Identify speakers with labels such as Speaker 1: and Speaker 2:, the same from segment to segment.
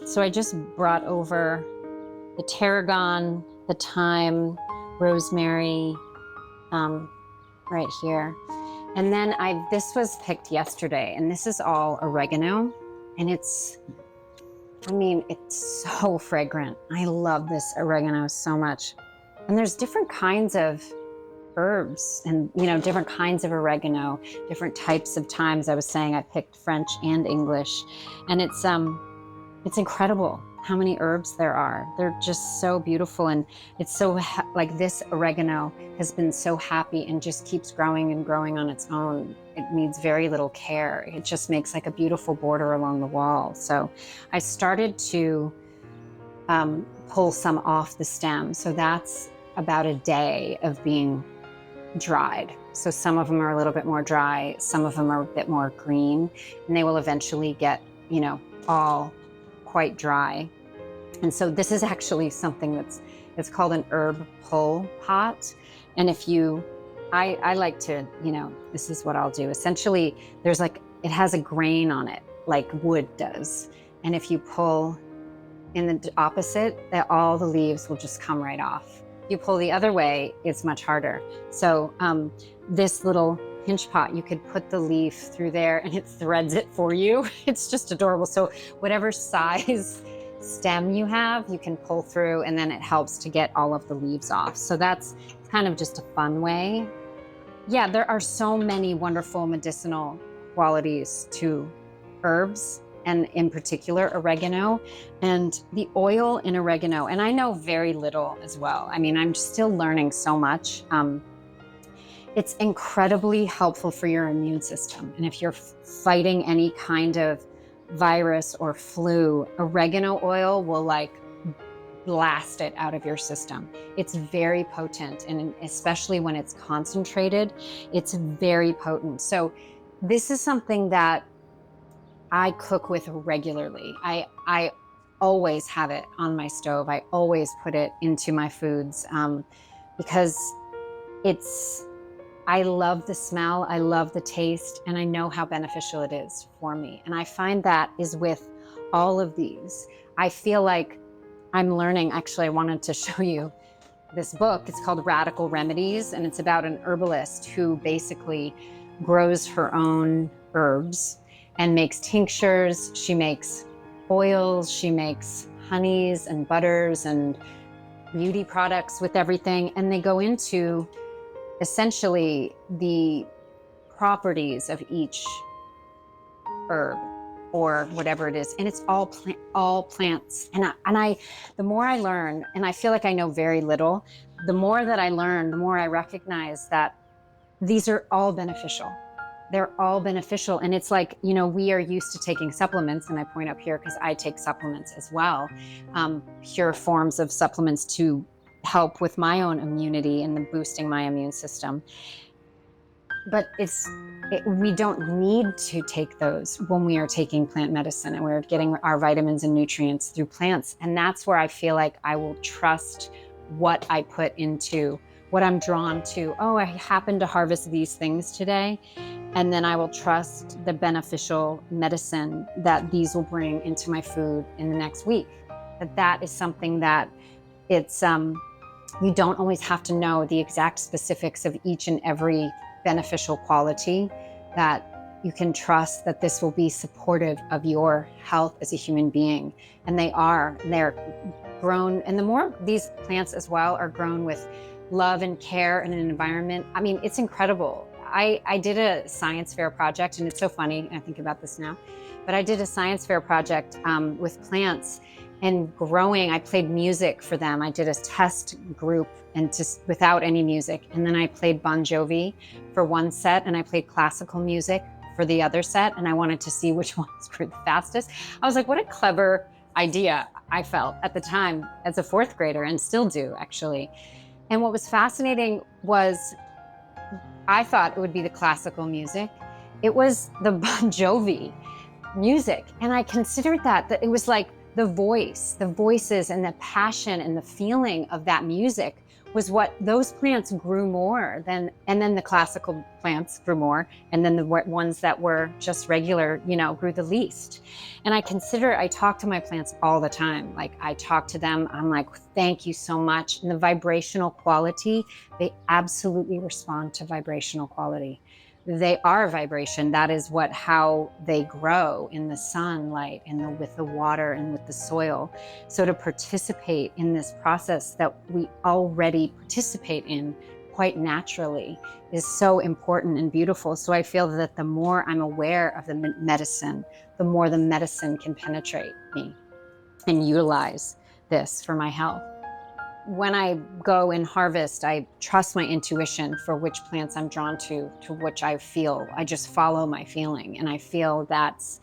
Speaker 1: So I just brought over the tarragon, the thyme, rosemary, right here. And then this was picked yesterday, and this is all oregano, and it's so fragrant. I love this oregano so much. And there's different kinds of herbs and, different kinds of oregano, different types of thymes. I was saying I picked French and English, and it's incredible how many herbs there are. They're just so beautiful, and it's so like this oregano has been so happy and just keeps growing and growing on its own. It needs very little care. It just makes like a beautiful border along the wall. So I started to pull some off the stem. So that's about a day of being dried. So some of them are a little bit more dry, some of them are a bit more green, and they will eventually get, all quite dry. And so this is actually something it's called an herb pull pot. And I like to, this is what I'll do. Essentially, it has a grain on it, like wood does. And if you pull in the opposite, all the leaves will just come right off. If you pull the other way, it's much harder. So this little pinch pot, you could put the leaf through there and it threads it for you. It's just adorable. So whatever size stem you have, you can pull through, and then it helps to get all of the leaves off. So that's kind of just a fun way. Yeah, there are so many wonderful medicinal qualities to herbs, and in particular oregano, and the oil in oregano. And I know very little as well. I'm still learning so much. It's incredibly helpful for your immune system. And if you're fighting any kind of virus or flu, oregano oil will blast it out of your system. It's very potent, and especially when it's concentrated, it's very potent. So this is something that I cook with regularly. I always have it on my stove. I always put it into my foods because I love the smell, I love the taste, and I know how beneficial it is for me. And I find that is with all of these. I feel like I'm learning. Actually, I wanted to show you this book. It's called Radical Remedies, and it's about an herbalist who basically grows her own herbs and makes tinctures. She makes oils, she makes honeys and butters and beauty products with everything. And they go into essentially the properties of each herb or whatever it is. And it's all plants. And the more I learn, and I feel like I know very little, the more that I learn, the more I recognize that these are all beneficial. They're all beneficial. And it's like, we are used to taking supplements, and I point up here because I take supplements as well, pure forms of supplements to help with my own immunity and the boosting my immune system. But we don't need to take those when we are taking plant medicine and we're getting our vitamins and nutrients through plants. And that's where I feel like I will trust what I put into, what I'm drawn to. Oh, I happen to harvest these things today. And then I will trust the beneficial medicine that these will bring into my food in the next week. That is something that you don't always have to know the exact specifics of each and every beneficial quality, that you can trust that this will be supportive of your health as a human being. And they're grown. And the more these plants as well are grown with love and care in an environment, it's incredible. I did a science fair project, and it's so funny, I think about this now, but I did a science fair project with plants and growing. I played music for them. I did a test group and just without any music. And then I played Bon Jovi for one set, and I played classical music for the other set. And I wanted to see which ones grew the fastest. I was like, what a clever idea I felt at the time as a fourth grader, and still do actually. And what was fascinating was I thought it would be the classical music. It was the Bon Jovi music. And I considered that it was like the voices and the passion and the feeling of that music was what those plants grew more than, and then the classical plants grew more, and then the ones that were just regular, grew the least. And I talk to my plants all the time. Like, I talk to them, I'm like, thank you so much. And the vibrational quality, they absolutely respond to vibrational quality. They are vibration. That is how they grow, in the sunlight and with the water and with the soil. So to participate in this process that we already participate in quite naturally is so important and beautiful. So I feel that the more I'm aware of the medicine, the more the medicine can penetrate me and utilize this for my health. When I go and harvest, I trust my intuition for which plants I'm drawn to which I feel. I just follow my feeling. And I feel that's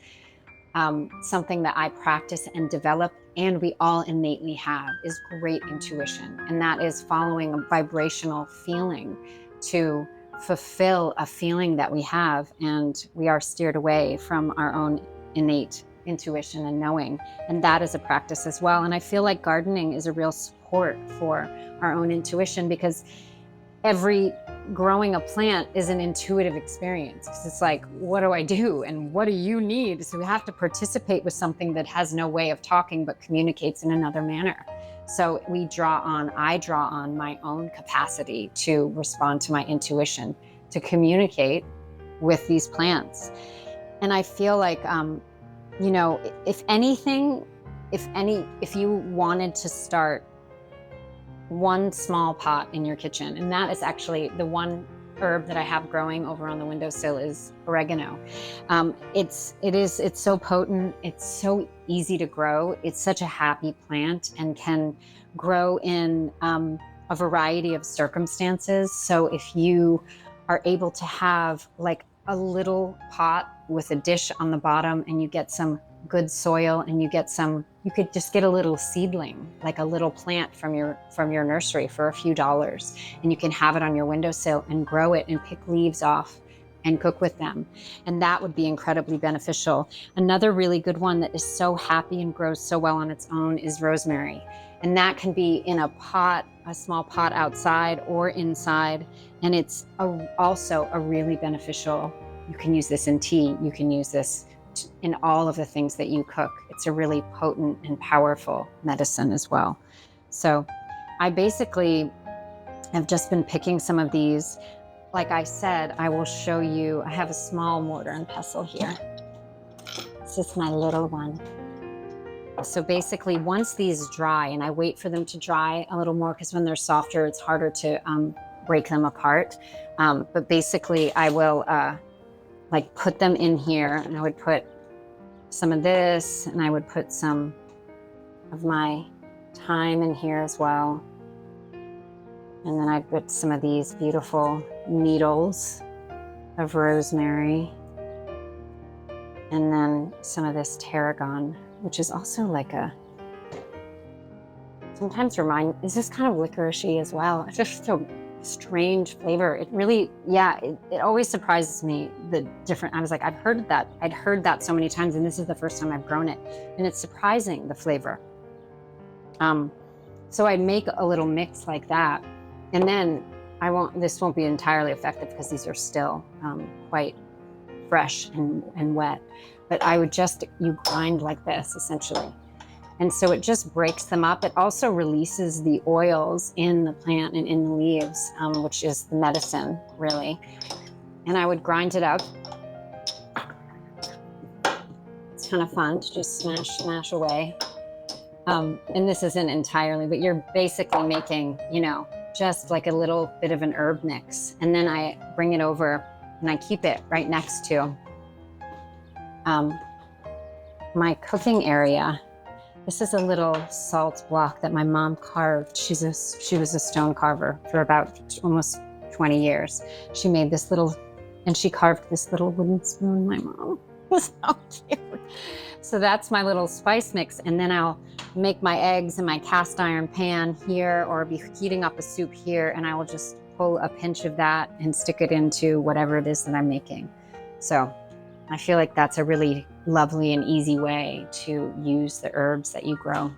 Speaker 1: something that I practice and develop, and we all innately have, is great intuition. And that is following a vibrational feeling to fulfill a feeling that we have. And we are steered away from our own innate intuition and knowing. And that is a practice as well. And I feel like gardening is a real support for our own intuition, because growing a plant is an intuitive experience. Because it's like, what do I do? And what do you need? So we have to participate with something that has no way of talking, but communicates in another manner. So I draw on my own capacity to respond to my intuition, to communicate with these plants. And I feel like, if you wanted to start one small pot in your kitchen, and that is actually the one herb that I have growing over on the windowsill is oregano. It's so potent. It's so easy to grow. It's such a happy plant and can grow in a variety of circumstances. So if you are able to have like a little pot with a dish on the bottom, and you get some good soil, and you could just get a little seedling, like a little plant from your nursery for a few dollars, and you can have it on your windowsill and grow it and pick leaves off and cook with them. And that would be incredibly beneficial. Another really good one that is so happy and grows so well on its own is rosemary. And that can be in a pot, a small pot outside or inside. And it's also a really beneficial, you can use this in tea, you can use this in all of the things that you cook. It's a really potent and powerful medicine as well. So I basically have just been picking some of these. Like I said, I will show you, I have a small mortar and pestle here. It's just my little one. So basically, once these dry, and I wait for them to dry a little more, because when they're softer, it's harder to break them apart. But basically, I will put them in here, and I would put some of this, and I would put some of my thyme in here as well. And then I'd put some of these beautiful needles of rosemary. And then some of this tarragon, which is also like is this kind of licoricey as well. It's just a strange flavor. It really, it always surprises me, the different, I was like, I'd heard that so many times, and this is the first time I've grown it. And it's surprising, the flavor. So I'd make a little mix like that. And then this won't be entirely effective because these are still quite fresh and wet. But I would you grind like this, essentially. And so it just breaks them up. It also releases the oils in the plant and in the leaves, which is the medicine, really. And I would grind it up. It's kind of fun to just smash away. And this isn't entirely, but you're basically making, just like a little bit of an herb mix. And then I bring it over and I keep it right next to my cooking area. This is a little salt block that my mom carved. She was a stone carver for about almost 20 years. She made this and she carved this little wooden spoon, my mom. It was so cute. So that's my little spice mix. And then I'll make my eggs in my cast iron pan here, or be heating up a soup here, and I will just pull a pinch of that and stick it into whatever it is that I'm making. So I feel like that's a really lovely and easy way to use the herbs that you grow.